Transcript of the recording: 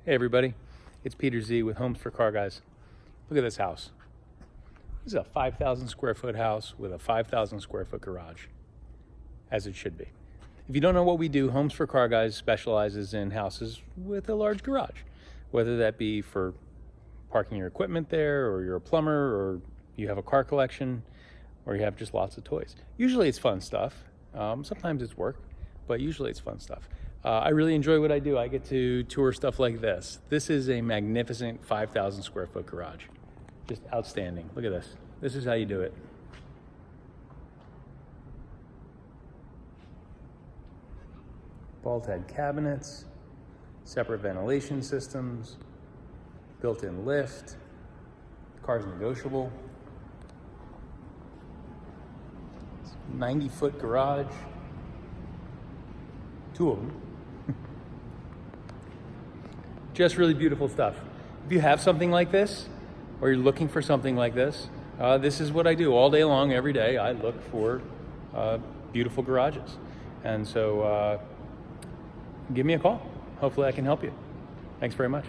Hey everybody, it's Peter Z with Homes for Car Guys. Look at this house. This is a 5,000 square foot house with a 5,000 square foot garage, as it should be. If you don't know what we do, Homes for Car Guys specializes in houses with a large garage, whether that be for parking your equipment there, or you're a plumber, or you have a car collection, or you have just lots of toys. Usually it's fun stuff. Sometimes it's work, but usually it's fun stuff. I really enjoy what I do. I get to tour stuff like this. This is a magnificent 5,000 square foot garage. Just outstanding. Look at this. This is how you do it. Bolt-head cabinets, separate ventilation systems, built-in lift, car's negotiable. 90-foot garage, two of them. Just really beautiful stuff. If you have something like this, or you're looking for something like this, this is what I do all day long, every day. I look for beautiful garages. And so give me a call. Hopefully I can help you. Thanks very much.